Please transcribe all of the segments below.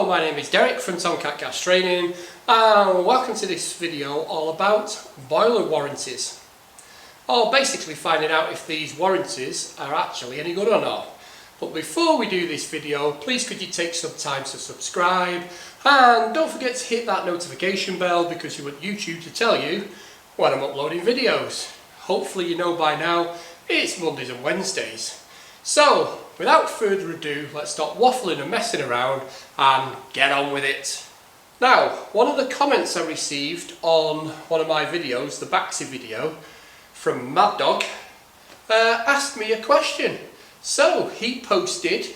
Hello, my name is Derek from Tomcat Gas Training and welcome to this video all about boiler warranties. Or basically finding out if these warranties are actually any good or not. But before we do this video, please could you take some time to subscribe and don't forget to hit that notification bell because you want YouTube to tell you when I'm uploading videos. Hopefully you know by now it's Mondays and Wednesdays. So, without further ado, let's stop waffling and messing around and get on with it. Now, one of the comments I received on one of my videos, the Baxi video, from Mad Dog, asked me a question. So, he posted,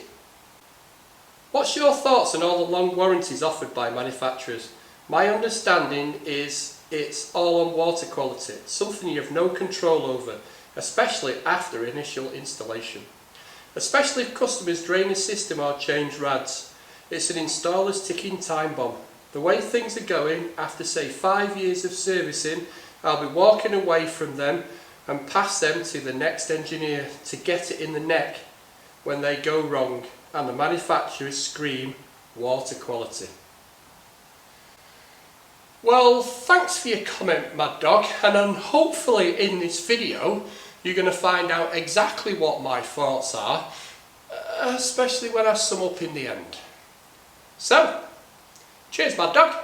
"What's your thoughts on all the long warranties offered by manufacturers? My understanding is it's all on water quality, something you have no control over, especially after initial installation. Especially if customers drain a system or change rads. It's an installer's ticking time bomb. The way things are going, after say 5 years of servicing, I'll be walking away from them and pass them to the next engineer to get it in the neck when they go wrong and the manufacturers scream water quality." Well, thanks for your comment, Mad Dog, and then hopefully in this video you're going to find out exactly what my thoughts are, especially when I sum up in the end. So, cheers Mad Dog!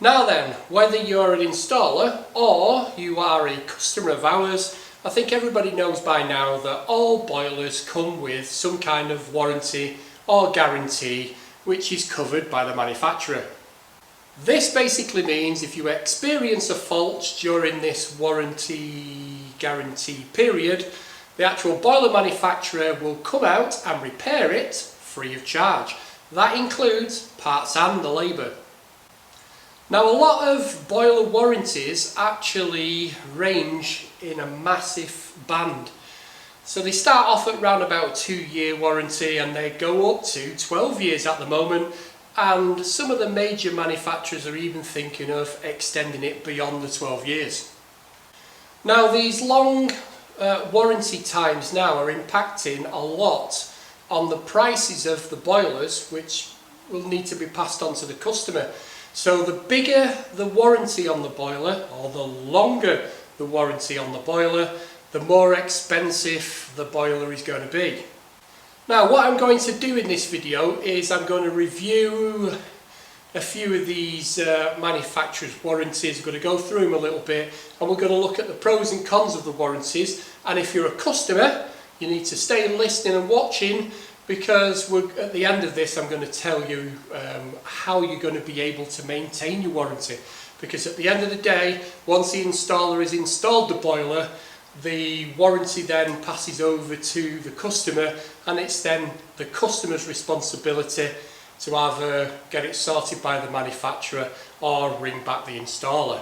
Now then, whether you're an installer or you are a customer of ours, I think everybody knows by now that all boilers come with some kind of warranty or guarantee which is covered by the manufacturer. This basically means if you experience a fault during this warranty guarantee period, the actual boiler manufacturer will come out and repair it free of charge. That includes parts and the labour. Now, a lot of boiler warranties actually range in a massive band. So they start off at around about 2-year warranty and they go up to 12 years at the moment. And some of the major manufacturers are even thinking of extending it beyond the 12 years. Now, these long warranty times now are impacting a lot on the prices of the boilers, which will need to be passed on to the customer. So the bigger the warranty on the boiler, or the longer the warranty on the boiler, the more expensive the boiler is going to be. Now, what I'm going to do in this video is I'm going to review a few of these manufacturers' warranties. I'm going to go through them a little bit and we're going to look at the pros and cons of the warranties. And if you're a customer, you need to stay listening and watching because at the end of this I'm going to tell you how you're going to be able to maintain your warranty. Because at the end of the day, once the installer has installed the boiler, the warranty then passes over to the customer and it's then the customer's responsibility to either get it sorted by the manufacturer or ring back the installer.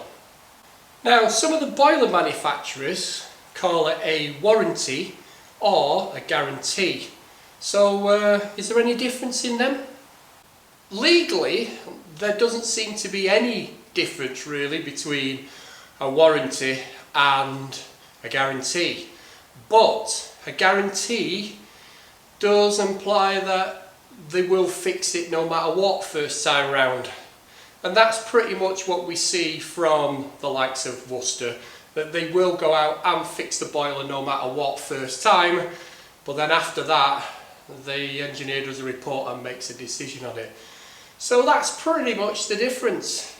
Now, some of the boiler manufacturers call it a warranty or a guarantee. So is there any difference in them? Legally, there doesn't seem to be any difference really between a warranty and a guarantee, but a guarantee does imply that they will fix it no matter what first time round, and that's pretty much what we see from the likes of Worcester, that they will go out and fix the boiler no matter what first time, but then after that the engineer does a report and makes a decision on it. So that's pretty much the difference.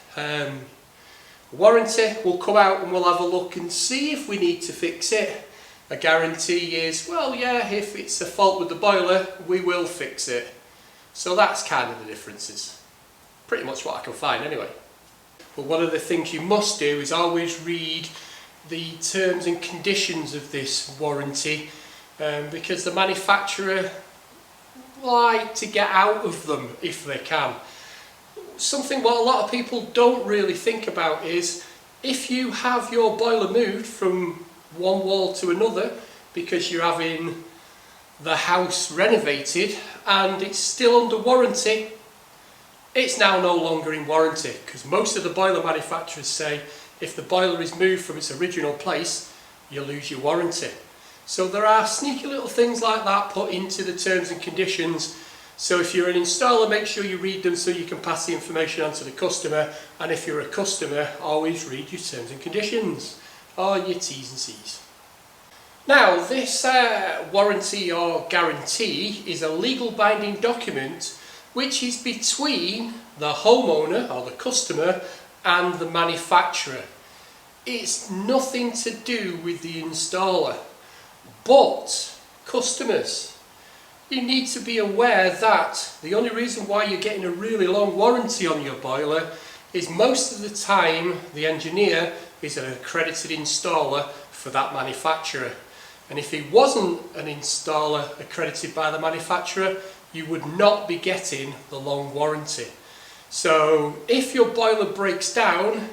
Warranty, will come out and we'll have a look and see if we need to fix it. A guarantee is, well, yeah, if it's a fault with the boiler, we will fix it. So that's kind of the differences. Pretty much what I can find anyway. But one of the things you must do is always read the terms and conditions of this warranty because the manufacturer like to get out of them if they can. Something what a lot of people don't really think about is if you have your boiler moved from one wall to another because you're having the house renovated and it's still under warranty, it's now no longer in warranty because most of the boiler manufacturers say if the boiler is moved from its original place, you lose your warranty. So there are sneaky little things like that put into the terms and conditions So if you're an installer, make sure you read them so you can pass the information on to the customer, and if you're a customer, always read your terms and conditions, or your T's and C's. Now, this warranty or guarantee is a legal binding document which is between the homeowner or the customer and the manufacturer. It's nothing to do with the installer. But customers, you need to be aware that the only reason why you're getting a really long warranty on your boiler is most of the time the engineer is an accredited installer for that manufacturer. And if he wasn't an installer accredited by the manufacturer, you would not be getting the long warranty. So if your boiler breaks down,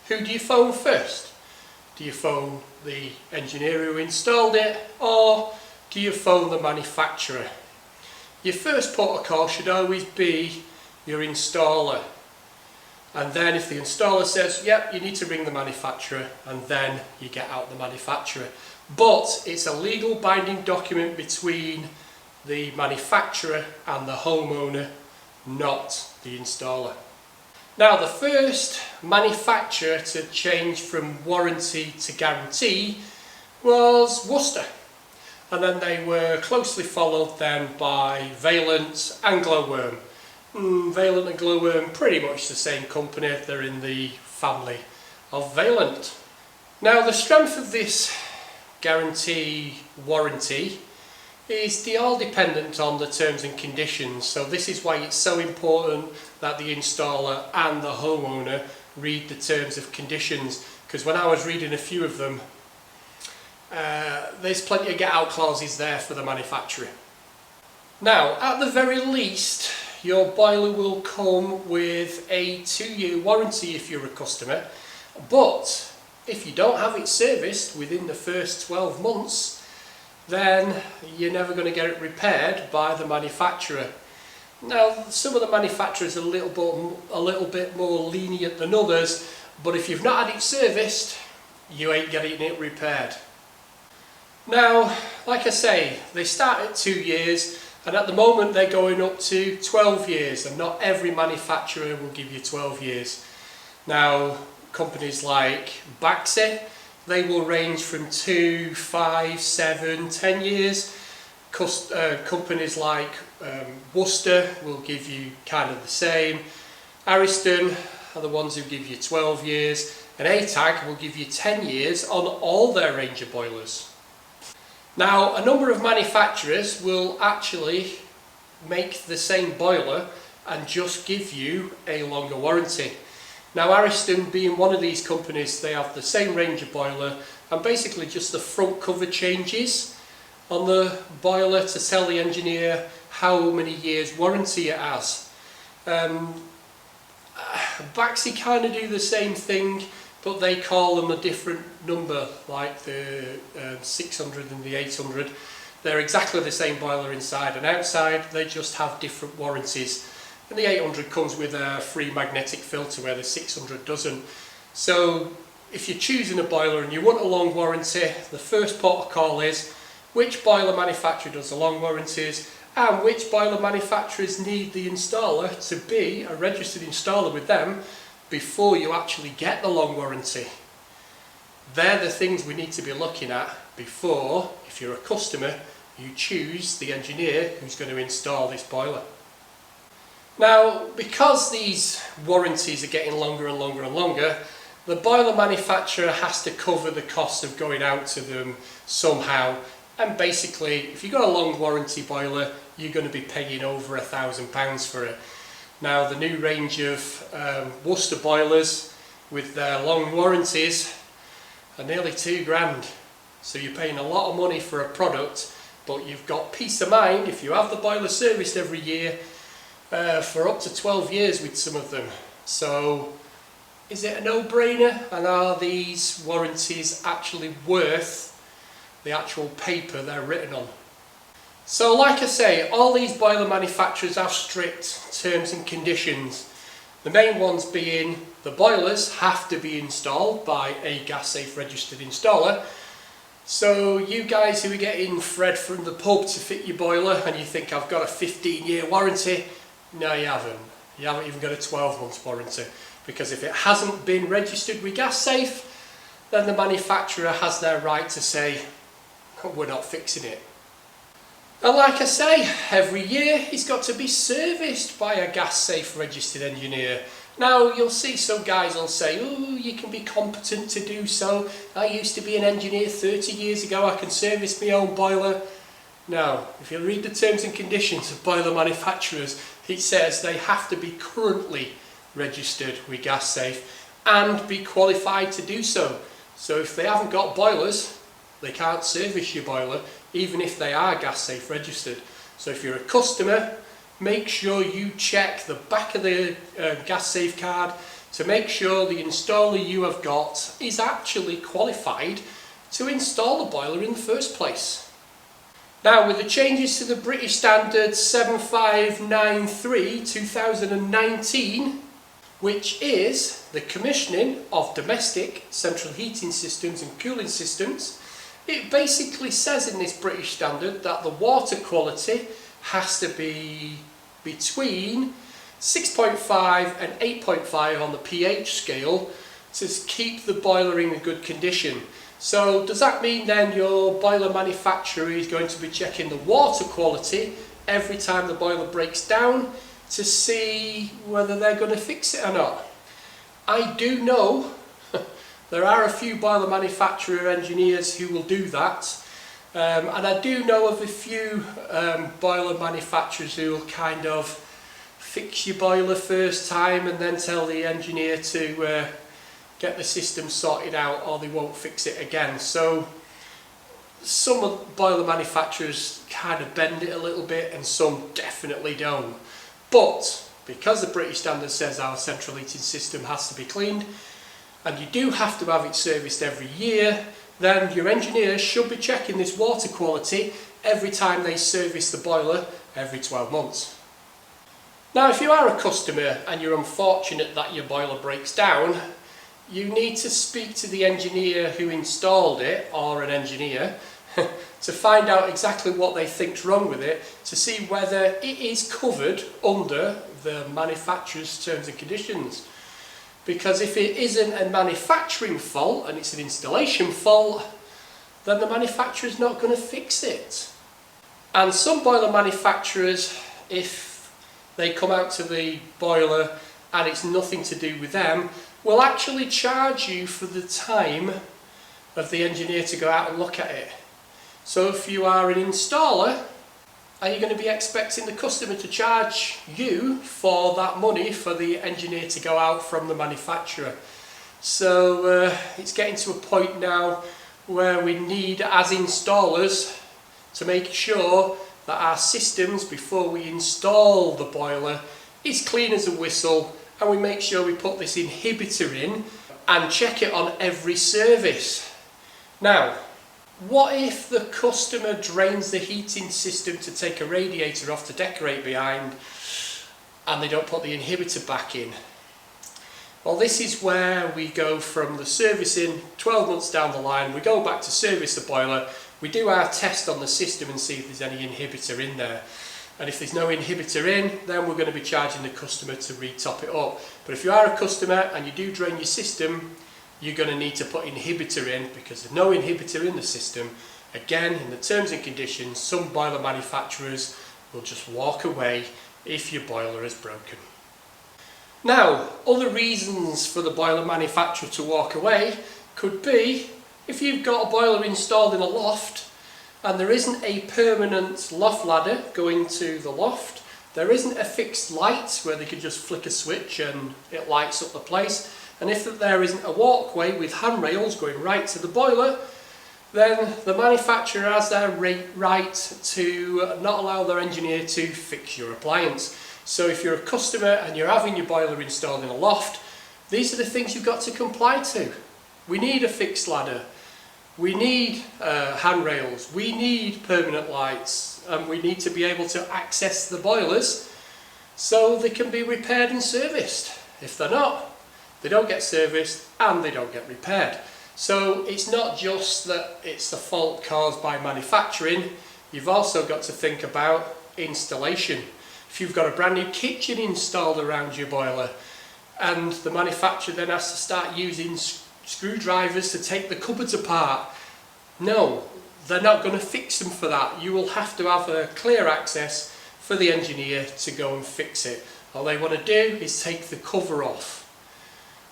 who do you phone first? Do you phone the engineer who installed it, or do you phone the manufacturer? Your first port of call should always be your installer. And then if the installer says, yep, you need to ring the manufacturer, and then you get out the manufacturer. But it's a legal binding document between the manufacturer and the homeowner, not the installer. Now, the first manufacturer to change from warranty to guarantee was Worcester, and then they were closely followed then by Vaillant and Glowworm. Vaillant and Glowworm, pretty much the same company, they're in the family of Vaillant. Now, the strength of this guarantee warranty is all dependent on the terms and conditions. So this is why it's so important that the installer and the homeowner read the terms and conditions, because when I was reading a few of them, there's plenty of get out clauses there for the manufacturer. Now, at the very least, your boiler will come with a 2-year warranty if you're a customer, but if you don't have it serviced within the first 12 months, then you're never going to get it repaired by the manufacturer. Now, some of the manufacturers are a little bit more lenient than others, but if you've not had it serviced, you ain't getting it repaired. Now, like I say, they start at 2 years, and at the moment they're going up to 12 years, and not every manufacturer will give you 12 years. Now, companies like Baxi, they will range from 2, 5, 7, 10 years. Companies like Worcester will give you kind of the same. Ariston are the ones who give you 12 years, and ATAG will give you 10 years on all their range of boilers. Now, a number of manufacturers will actually make the same boiler and just give you a longer warranty. Now, Ariston being one of these companies, they have the same range of boiler, and basically just the front cover changes on the boiler to tell the engineer how many years warranty it has. Baxi kind of do the same thing, but they call them a different number, like the 600 and the 800. They're exactly the same boiler inside and outside, they just have different warranties. And the 800 comes with a free magnetic filter where the 600 doesn't. So if you're choosing a boiler and you want a long warranty, the first port of call is which boiler manufacturer does the long warranties, and which boiler manufacturers need the installer to be a registered installer with them before you actually get the long warranty. They're the things we need to be looking at before, if you're a customer, you choose the engineer who's going to install this boiler. Now, because these warranties are getting longer and longer and longer, the boiler manufacturer has to cover the cost of going out to them somehow. And basically, if you've got a long warranty boiler, you're going to be paying over £1,000 for it. Now, the new range of Worcester boilers with their long warranties are nearly £2,000. So you're paying a lot of money for a product, but you've got peace of mind if you have the boiler serviced every year for up to 12 years with some of them. So is it a no-brainer, and are these warranties actually worth the actual paper they're written on? So like I say, all these boiler manufacturers have strict terms and conditions. The main ones being the boilers have to be installed by a gas safe registered installer, So you guys who are getting Fred from the pub to fit your boiler and you think I've got a 15-year warranty, no you haven't. You haven't even got a 12-month warranty, because if it hasn't been registered with GasSafe, then the manufacturer has their right to say, we're not fixing it. And like I say, every year it's got to be serviced by a GasSafe registered engineer. Now you'll see some guys will say, oh, you can be competent to do so. I used to be an engineer 30 years ago, I can service my own boiler. No, if you read the terms and conditions of boiler manufacturers, it says they have to be currently registered with GasSafe and be qualified to do so. So if they haven't got boilers, they can't service your boiler, even if they are GasSafe registered. So if you're a customer, make sure you check the back of the GasSafe card to make sure the installer you have got is actually qualified to install the boiler in the first place. Now, with the changes to the British Standard 7593 2019, which is the commissioning of domestic central heating systems and cooling systems, it basically says in this British Standard that the water quality has to be between 6.5 and 8.5 on the pH scale to keep the boiler in a good condition. So does that mean then your boiler manufacturer is going to be checking the water quality every time the boiler breaks down to see whether they're going to fix it or not? I do know there are a few boiler manufacturer engineers who will do that, and I do know of a few boiler manufacturers who will kind of fix your boiler first time and then tell the engineer to get the system sorted out, or they won't fix it again. So some of the boiler manufacturers kind of bend it a little bit and some definitely don't. But because the British Standard says our central heating system has to be cleaned and you do have to have it serviced every year, then your engineer should be checking this water quality every time they service the boiler every 12 months. Now, if you are a customer and you're unfortunate that your boiler breaks down, you need to speak to the engineer who installed it, or an engineer, to find out exactly what they think's wrong with it, to see whether it is covered under the manufacturer's terms and conditions. Because if it isn't a manufacturing fault and it's an installation fault, then the manufacturer's not going to fix it. And some boiler manufacturers, if they come out to the boiler and it's nothing to do with them, will actually charge you for the time of the engineer to go out and look at it. So if you are an installer, are you going to be expecting the customer to charge you for that money for the engineer to go out from the manufacturer? So it's getting to a point now where we need, as installers, to make sure that our systems, before we install the boiler, is clean as a whistle, and we make sure we put this inhibitor in and check it on every service. Now, what if the customer drains the heating system to take a radiator off to decorate behind and they don't put the inhibitor back in? Well, this is where we go from the servicing 12 months down the line, we go back to service the boiler, we do our test on the system and see if there's any inhibitor in there. And if there's no inhibitor in, then we're going to be charging the customer to re-top it up. But if you are a customer and you do drain your system, you're going to need to put inhibitor in, because there's no inhibitor in the system. Again, in the terms and conditions, some boiler manufacturers will just walk away if your boiler is broken. Now, other reasons for the boiler manufacturer to walk away could be if you've got a boiler installed in a loft and there isn't a permanent loft ladder going to the loft, there isn't a fixed light where they could just flick a switch and it lights up the place, and if there isn't a walkway with handrails going right to the boiler, then the manufacturer has their right to not allow their engineer to fix your appliance. So if you're a customer and you're having your boiler installed in a loft, these are the things you've got to comply to. We need a fixed ladder, we need handrails, we need permanent lights, and we need to be able to access the boilers so they can be repaired and serviced. If they're not, they don't get serviced and they don't get repaired. So it's not just that it's the fault caused by manufacturing, you've also got to think about installation. If you've got a brand new kitchen installed around your boiler and the manufacturer then has to start using screwdrivers to take the cupboards apart, no, they're not going to fix them for that. You will have to have a clear access for the engineer to go and fix it. All they want to do is take the cover off.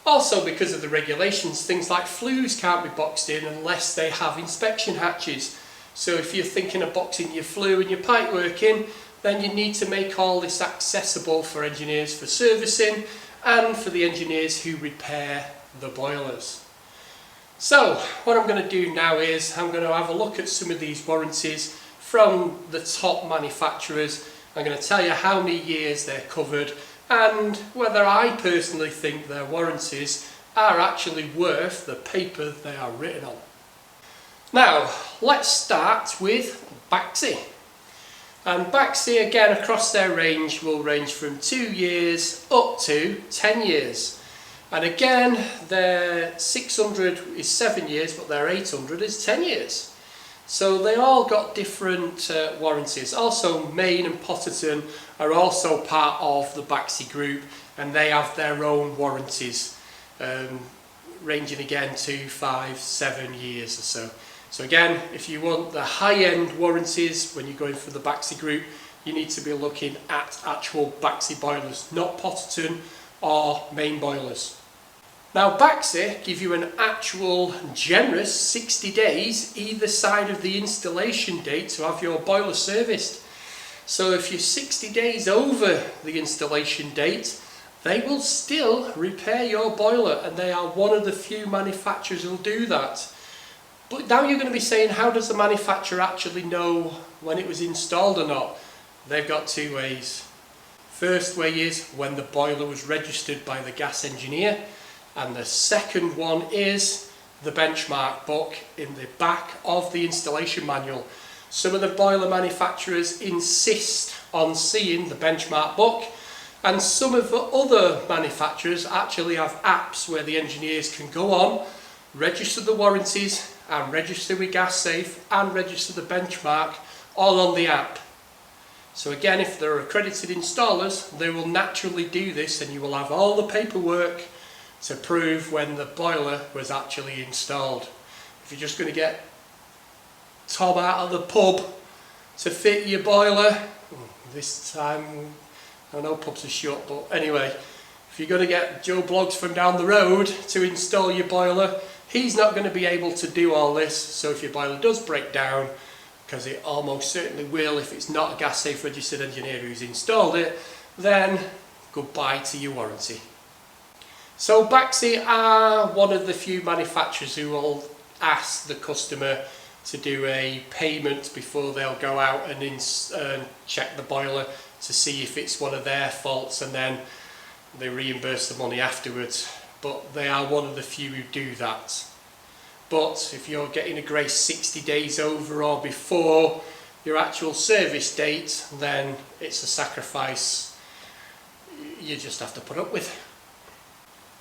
Also, because of the regulations, things like flues can't be boxed in unless they have inspection hatches. So if you're thinking of boxing your flue and your pipework in, then you need to make all this accessible for engineers for servicing and for the engineers who repair the boilers. So what I'm going to do now is I'm going to have a look at some of these warranties from the top manufacturers. I'm going to tell you how many years they're covered and whether I personally think their warranties are actually worth the paper they are written on. Now let's start with Baxi. And Baxi, again, across their range will range from 2 years up to 10 years. And again, their 600 is 7 years, but their 800 is 10 years. So they all got different warranties. Also, Main and Potterton are also part of the Baxi group, and they have their own warranties, ranging again to 5, 7 years or so. So again, if you want the high-end warranties when you're going for the Baxi group, you need to be looking at actual Baxi boilers, not Potterton or Main boilers. Now Baxi give you an actual generous 60 days either side of the installation date to have your boiler serviced. So if you're 60 days over the installation date, they will still repair your boiler, and they are one of the few manufacturers who will do that. But now you're going to be saying, how does the manufacturer actually know when it was installed or not? They've got two ways. First way is when the boiler was registered by the gas engineer, and the second one is the benchmark book in the back of the installation manual. Some of the boiler manufacturers insist on seeing the benchmark book, and some of the other manufacturers actually have apps where the engineers can go on, register the warranties and register with GasSafe and register the benchmark all on the app. So again, if they're accredited installers, they will naturally do this, and you will have all the paperwork to prove when the boiler was actually installed. If you're just going to get Tom out of the pub to fit your boiler, this time, I know pubs are shut, but anyway, if you're going to get Joe Bloggs from down the road to install your boiler, he's not going to be able to do all this. So if your boiler does break down, because it almost certainly will if it's not a GasSafe registered engineer who's installed it, then goodbye to your warranty. So Baxi are one of the few manufacturers who will ask the customer to do a payment before they'll go out and check the boiler to see if it's one of their faults, and then they reimburse the money afterwards. But they are one of the few who do that. But if you're getting a grace 60 days over or before your actual service date, then it's a sacrifice you just have to put up with.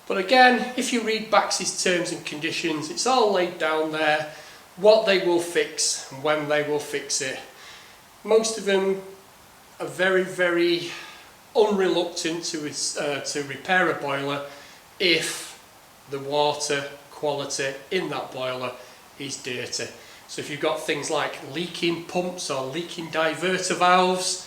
But again, if you read Baxi's terms and conditions, it's all laid down there, what they will fix and when they will fix it. Most of them are very, very unreluctant to repair a boiler if the water quality in that boiler is dirty. So if you've got things like leaking pumps or leaking diverter valves,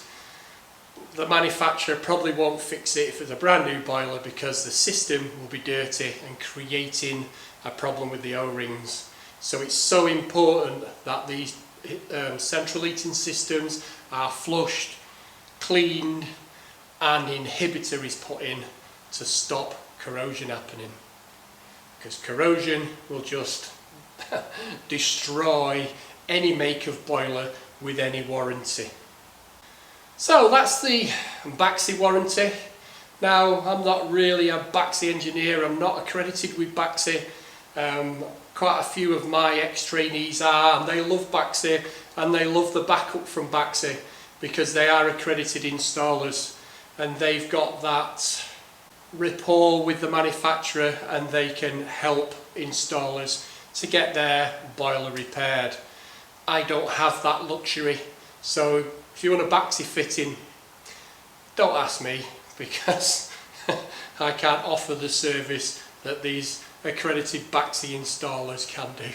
the manufacturer probably won't fix it if it's a brand new boiler, because the system will be dirty and creating a problem with the O-rings. So it's so important that these central heating systems are flushed, cleaned, and inhibitor is put in to stop corrosion happening, because corrosion will just destroy any make of boiler with any warranty. So that's the Baxi warranty. Now, I'm not really a Baxi engineer, I'm not accredited with Baxi. Quite a few of my ex-trainees are, and they love Baxi and they love the backup from Baxi because they are accredited installers and they've got that rapport with the manufacturer, and they can help installers to get their boiler repaired. I don't have that luxury, so if you want a Baxi fitting, don't ask me, because I can't offer the service that these accredited Baxi installers can do.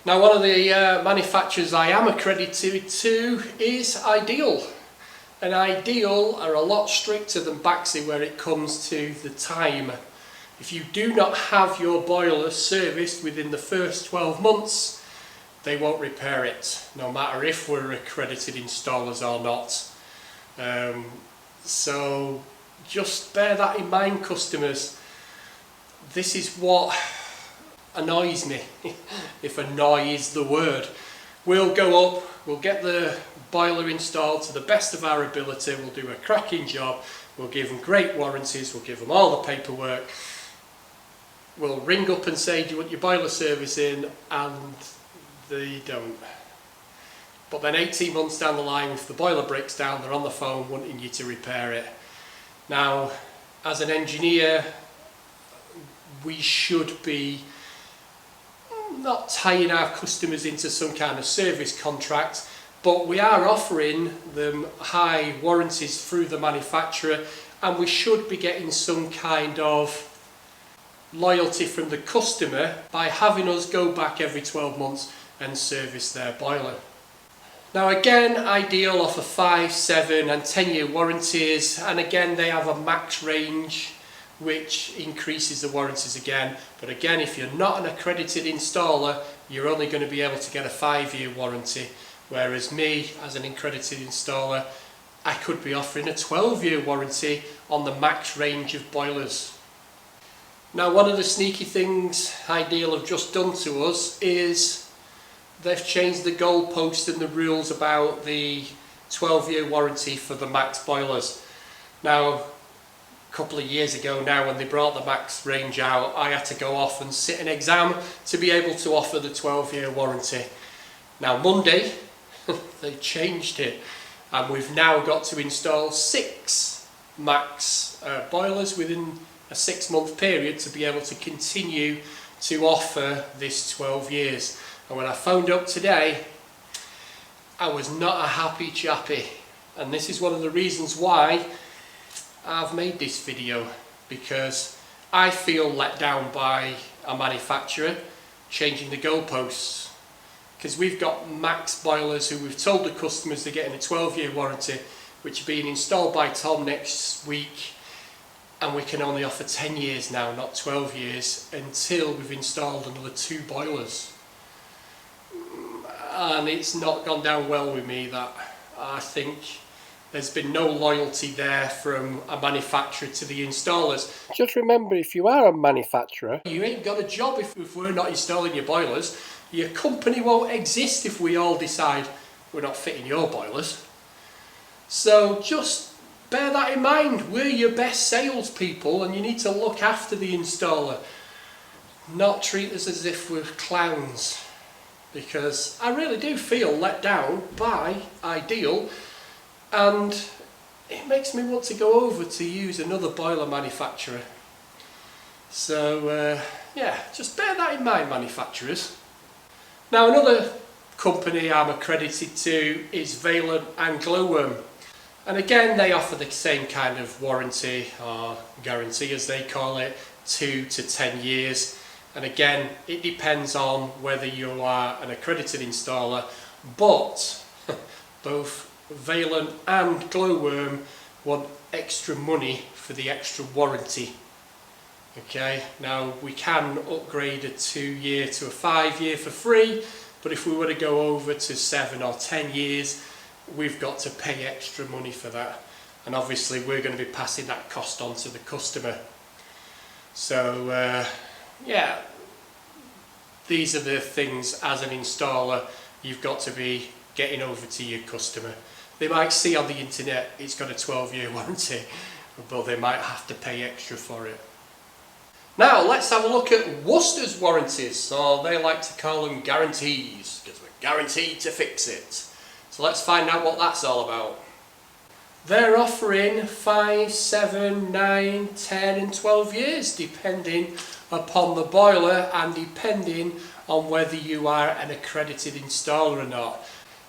Now, one of the manufacturers I am accredited to is Ideal, and Ideal are a lot stricter than Baxi where it comes to the time. If you do not have your boiler serviced within the first 12 months, they won't repair it, no matter if we're accredited installers or not. So just bear that in mind, customers. This is what annoys me, if annoy is the word. We'll go up, we'll get the boiler installed to the best of our ability, we'll do a cracking job, we'll give them great warranties, we'll give them all the paperwork, we'll ring up and say, do you want your boiler servicing? And they don't. But then 18 months down the line, if the boiler breaks down, they're on the phone wanting you to repair it. Now, as an engineer, we should be not tying our customers into some kind of service contract, but we are offering them high warranties through the manufacturer, and we should be getting some kind of loyalty from the customer by having us go back every 12 months and service their boiler. Now again, Ideal offer 5, 7 and 10 year warranties, and again they have a max range which increases the warranties again. But again, if you're not an accredited installer, you're only going to be able to get a 5-year warranty, whereas me, as an accredited installer, I could be offering a 12-year warranty on the max range of boilers. Now, one of the sneaky things Ideal have just done to us is they've changed the goalpost and the rules about the 12-year warranty for the max boilers. Now, a couple of years ago now, when they brought the max range out, I had to go off and sit an exam to be able to offer the 12-year warranty. Now Monday they changed it, and we've now got to install 6 max boilers within a 6-month period to be able to continue to offer this 12 years. And when I phoned up today, I was not a happy chappy, and this is one of the reasons why I've made this video, because I feel let down by a manufacturer changing the goalposts, because we've got max boilers who we've told the customers they're getting a 12-year warranty, which are being installed by Tom next week, and we can only offer 10 years now, not 12 years, until we've installed another 2 boilers. And it's not gone down well with me. That I think there's been no loyalty there from a manufacturer to the installers. Just remember, if you are a manufacturer, you ain't got a job if we're not installing your boilers. Your company won't exist if we all decide we're not fitting your boilers. So just bear that in mind. We're your best salespeople, and you need to look after the installer, not treat us as if we're clowns. Because I really do feel let down by Ideal, and it makes me want to go over to use another boiler manufacturer. So yeah, just bear that in mind, manufacturers. Now, another company I'm accredited to is Valent and Glowworm, and again they offer the same kind of warranty or guarantee, as they call it, 2 to 10 years. And again, it depends on whether you are an accredited installer, but both Valent and Glowworm want extra money for the extra warranty. Okay, now we can upgrade a 2-year to a 5-year for free, but if we were to go over to 7 or 10 years, we've got to pay extra money for that. And obviously we're going to be passing that cost on to the customer. So yeah, these are the things as an installer you've got to be getting over to your customer. They might see on the internet it's got a 12-year warranty, but they might have to pay extra for it. Now let's have a look at Worcester's warranties, or they like to call them guarantees, because we're guaranteed to fix it. So let's find out what that's all about. they're offering 5, 7, 9, 10 and 12 years depending upon the boiler and depending on whether you are an accredited installer or not.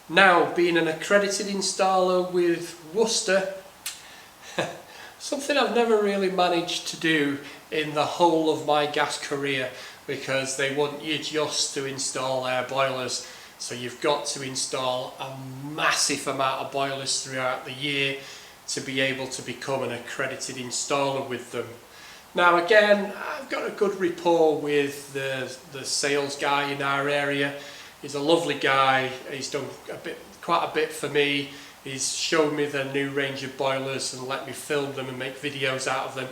Now, being an accredited installer with Worcester, something I've never really managed to do in the whole of my gas career, because they want you just to install their boilers. So you've got to install a massive amount of boilers throughout the year to be able to become an accredited installer with them. Now again, I've got a good rapport with the sales guy in our area. He's a lovely guy. He's done quite a bit for me. He's shown me the new range of boilers and let me film them and make videos out of them.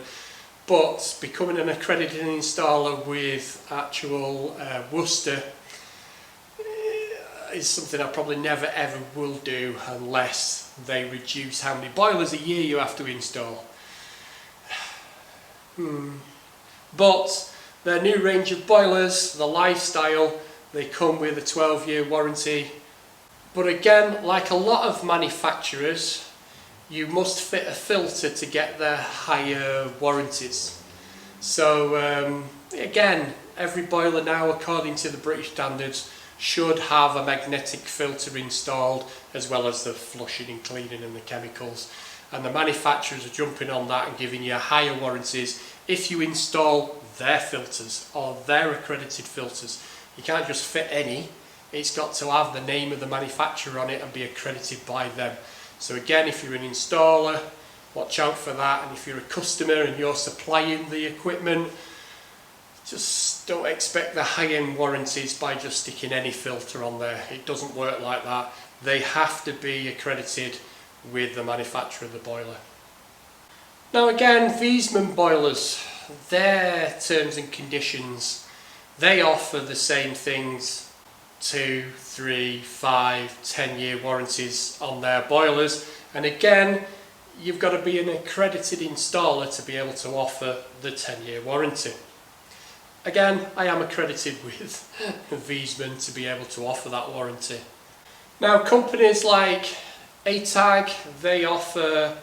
But becoming an accredited installer with actual Worcester is something I probably never ever will do unless they reduce how many boilers a year you have to install. But their new range of boilers, the Lifestyle, they come with a 12-year warranty. But again, like a lot of manufacturers, you must fit a filter to get their higher warranties. So again, every boiler now, according to the British standards, should have a magnetic filter installed, as well as the flushing and cleaning and the chemicals. And the manufacturers are jumping on that and giving you higher warranties if you install their filters or their accredited filters. You can't just fit any. It's got to have the name of the manufacturer on it and be accredited by them. So again, if you're an installer, watch out for that. And if you're a customer and you're supplying the equipment, just don't expect the high-end warranties by just sticking any filter on there. It doesn't work like that. They have to be accredited with the manufacturer of the boiler. Now again, Wiesmann boilers, their terms and conditions, they offer the same things, 2, 3, 5, 10-year warranties on their boilers. And again, you've got to be an accredited installer to be able to offer the 10-year warranty. Again, I am accredited with Wiesmann to be able to offer that warranty. Now companies like ATAG, they offer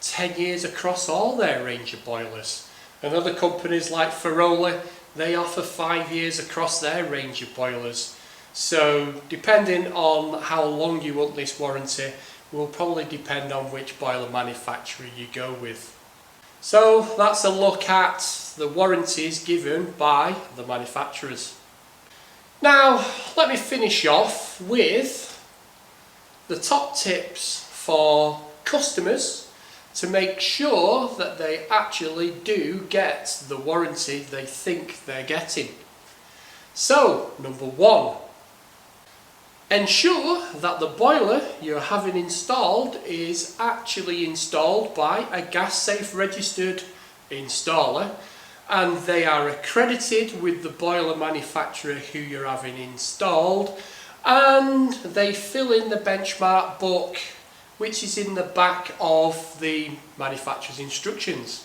10 years across all their range of boilers. And other companies like Ferrola, they offer 5 years across their range of boilers. So depending on how long you want this warranty will probably depend on which boiler manufacturer you go with. So that's a look at the warranties given by the manufacturers. Now let me finish off with the top tips for customers to make sure that they actually do get the warranty they think they're getting. So, number 1, ensure that the boiler you're having installed is actually installed by a gas safe registered installer, and they are accredited with the boiler manufacturer who you're having installed, and they fill in the benchmark book which is in the back of the manufacturer's instructions.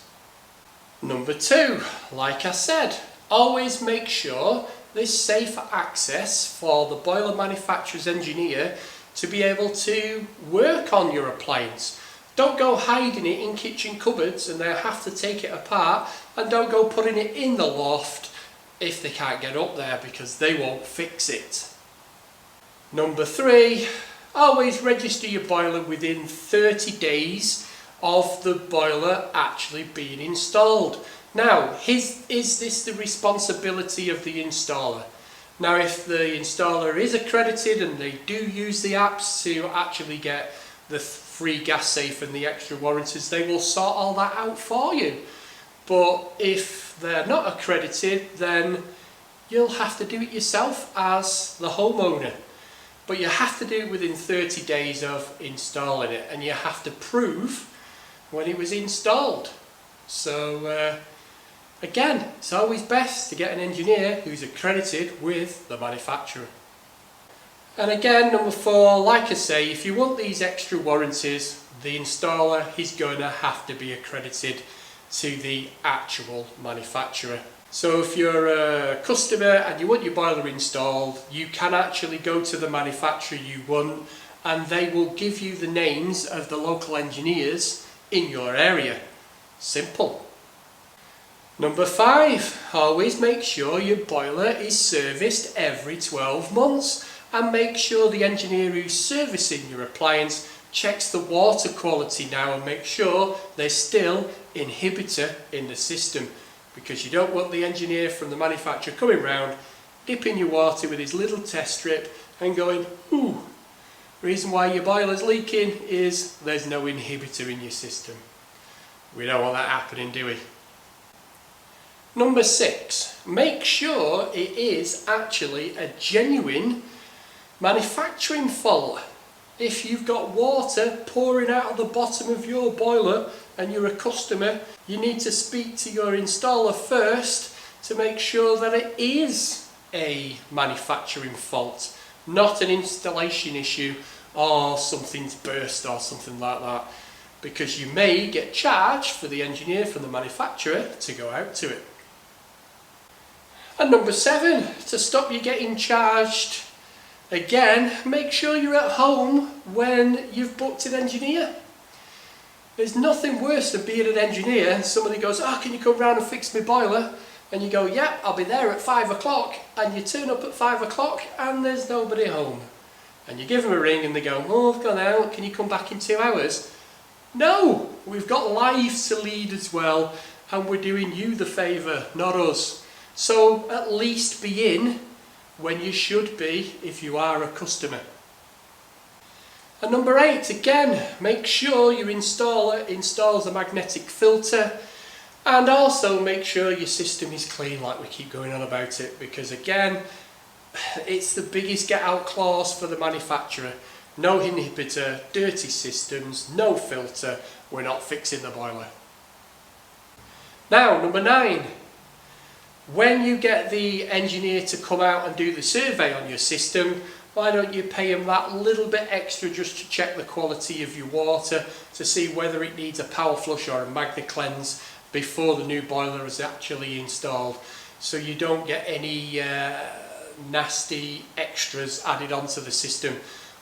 Number 2, like I said, always make sure there's safe access for the boiler manufacturer's engineer to be able to work on your appliance. Don't go hiding it in kitchen cupboards and they have to take it apart, and don't go putting it in the loft if they can't get up there, because they won't fix it. Number 3, always register your boiler within 30 days of the boiler actually being installed. Now, is this the responsibility of the installer? Now, if the installer is accredited and they do use the apps to actually get the free gas safe and the extra warranties, they will sort all that out for you. But if they're not accredited, then you'll have to do it yourself as the homeowner. But you have to do it within 30 days of installing it, and you have to prove when it was installed. So again, it's always best to get an engineer who's accredited with the manufacturer. And again, number 4, like I say, if you want these extra warranties, the installer is going to have to be accredited to the actual manufacturer. So if you're a customer and you want your boiler installed, you can actually go to the manufacturer you want and they will give you the names of the local engineers in your area. Simple. Number 5, always make sure your boiler is serviced every 12 months and make sure the engineer who's servicing your appliance checks the water quality now and make sure there's still inhibitor in the system, because you don't want the engineer from the manufacturer coming round, dipping your water with his little test strip and going, ooh, reason why your boiler's leaking is there's no inhibitor in your system. We don't want that happening, do we? Number 6, make sure it is actually a genuine manufacturing fault. If you've got water pouring out of the bottom of your boiler and you're a customer, you need to speak to your installer first to make sure that it is a manufacturing fault, not an installation issue or something's burst or something like that, because you may get charged for the engineer from the manufacturer to go out to it. And number 7, to stop you getting charged again, make sure you're at home when you've booked an engineer. There's nothing worse than being an engineer and somebody goes, oh, can you come round and fix my boiler? And you go, yeah, I'll be there at 5 o'clock, and you turn up at 5 o'clock and there's nobody home. And you give them a ring and they go, oh, I've gone out, can you come back in 2 hours? No, we've got lives to lead as well, and we're doing you the favour, not us. So at least be in when you should be if you are a customer. And number 8, again, make sure your installer installs a magnetic filter, and also make sure your system is clean, like we keep going on about it, because again, it's the biggest get out clause for the manufacturer. No inhibitor, dirty systems, no filter, we're not fixing the boiler. Now, number 9. When you get the engineer to come out and do the survey on your system, why don't you pay him that little bit extra just to check the quality of your water, to see whether it needs a power flush or a magnet cleanse before the new boiler is actually installed, so you don't get any nasty extras added onto the system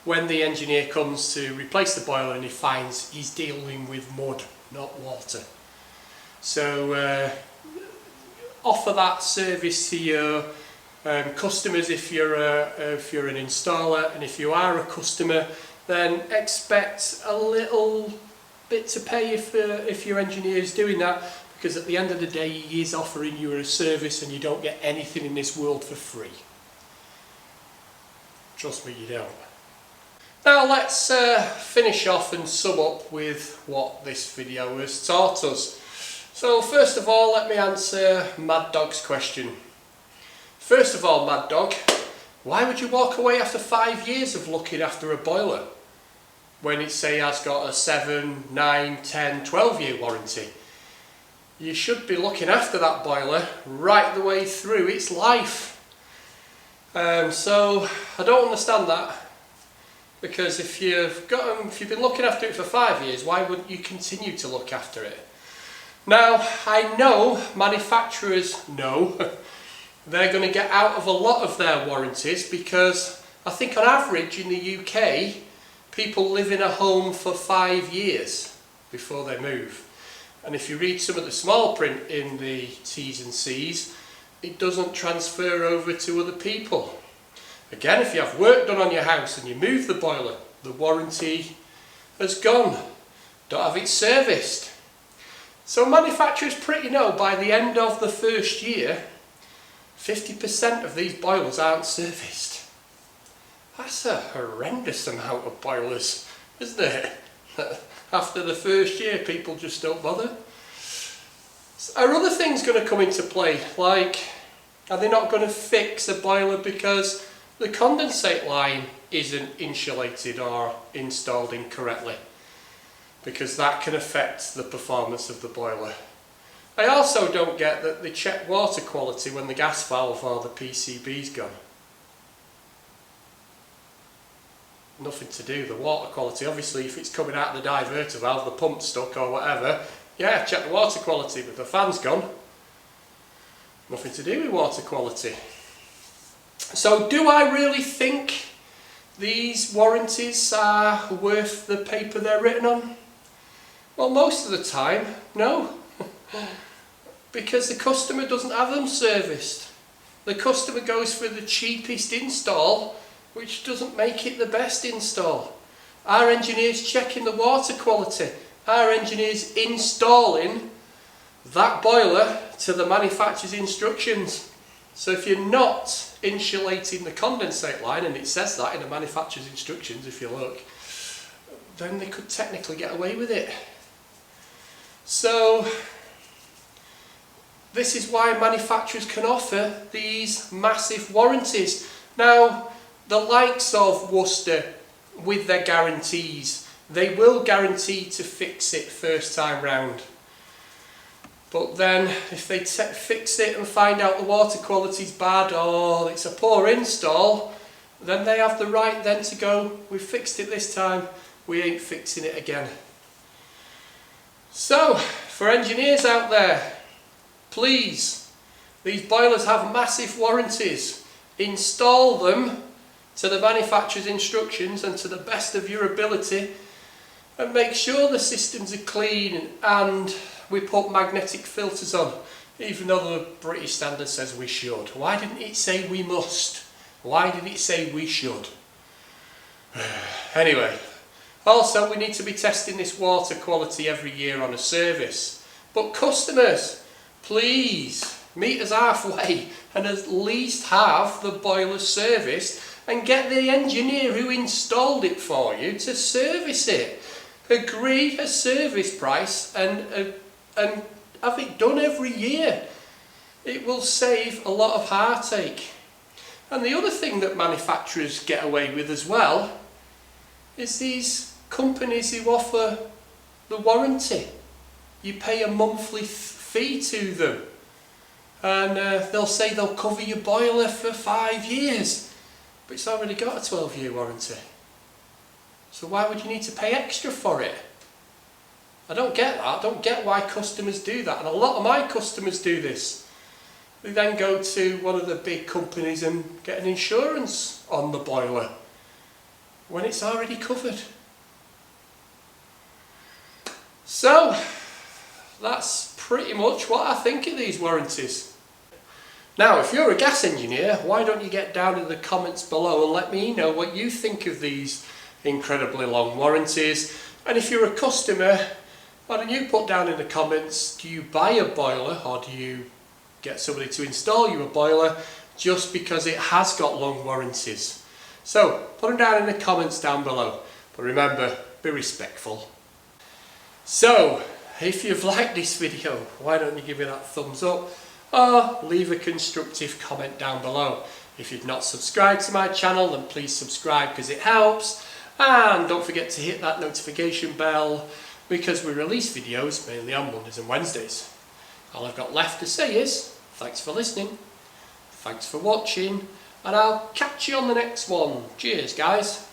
when the engineer comes to replace the boiler and he finds he's dealing with mud, not water. So offer that service to your customers if you're an installer, and if you are a customer, then expect a little bit to pay if your engineer is doing that, because at the end of the day he is offering you a service and you don't get anything in this world for free. Trust me, you don't. Now let's finish off and sum up with what this video has taught us. So first of all, let me answer Mad Dog's question. First of all, Mad Dog, why would you walk away after 5 years of looking after a boiler when it say has got a 7, 9, 10, 12 year warranty? You should be looking after that boiler right the way through its life. So I don't understand that, because if you've been looking after it for 5 years, why wouldn't you continue to look after it? Now, I know manufacturers know they're going to get out of a lot of their warranties, because I think on average in the UK people live in a home for 5 years before they move. And if you read some of the small print in the T's and C's, it doesn't transfer over to other people. Again, if you have work done on your house and you move the boiler, the warranty has gone. Don't have it serviced. So manufacturers pretty know by the end of the first year, 50% of these boilers aren't serviced. That's a horrendous amount of boilers, isn't it? After the first year, people just don't bother. Are other things going to come into play? Like, are they not going to fix a boiler because the condensate line isn't insulated or installed incorrectly? Because that can affect the performance of the boiler. I also don't get that they check water quality when the gas valve or the PCB's gone. Nothing to do, the water quality. Obviously if it's coming out of the diverter valve, the pump's stuck or whatever, yeah, check the water quality, but the fan's gone. Nothing to do with water quality. So do I really think these warranties are worth the paper they're written on? Well, most of the time, no. Because the customer doesn't have them serviced. The customer goes for the cheapest install, which doesn't make it the best install. Our engineers checking the water quality. Our engineers installing that boiler to the manufacturer's instructions. So if you're not insulating the condensate line, and it says that in the manufacturer's instructions if you look, then they could technically get away with it. So this is why manufacturers can offer these massive warranties. Now, the likes of Worcester, with their guarantees, they will guarantee to fix it first time round. But then if they fix it and find out the water quality is bad or it's a poor install, then they have the right then to go, we've fixed it this time, we ain't fixing it again. So, for engineers out there, please, these boilers have massive warranties. Install them to the manufacturer's instructions and to the best of your ability, and make sure the systems are clean, and we put magnetic filters on, even though the British standard says we should. Why didn't it say we must? Why did it say we should? Anyway, also we need to be testing this water quality every year on a service. But customers, please meet us halfway and at least have the boiler serviced and get the engineer who installed it for you to service it. Agree a service price and have it done every year. It will save a lot of heartache. And the other thing that manufacturers get away with as well is these companies who offer the warranty. You pay a monthly fee to them, and they'll say they'll cover your boiler for 5 years, but it's already got a 12-year warranty. So why would you need to pay extra for it? I don't get that. I don't get why customers do that, and a lot of my customers do this. They then go to one of the big companies and get an insurance on the boiler when it's already covered. So that's pretty much what I think of these warranties. Now, if you're a gas engineer, why don't you get down in the comments below and let me know what you think of these incredibly long warranties. And if you're a customer, why don't you put down in the comments, do you buy a boiler or do you get somebody to install you a boiler just because it has got long warranties? So put them down in the comments down below, but remember, be respectful. So if you've liked this video, why don't you give it that thumbs up or leave a constructive comment down below. If you've not subscribed to my channel, then please subscribe because it helps, and don't forget to hit that notification bell because we release videos mainly on Mondays and Wednesdays. All I've got left to say is thanks for listening, thanks for watching, and I'll catch you on the next one. Cheers guys.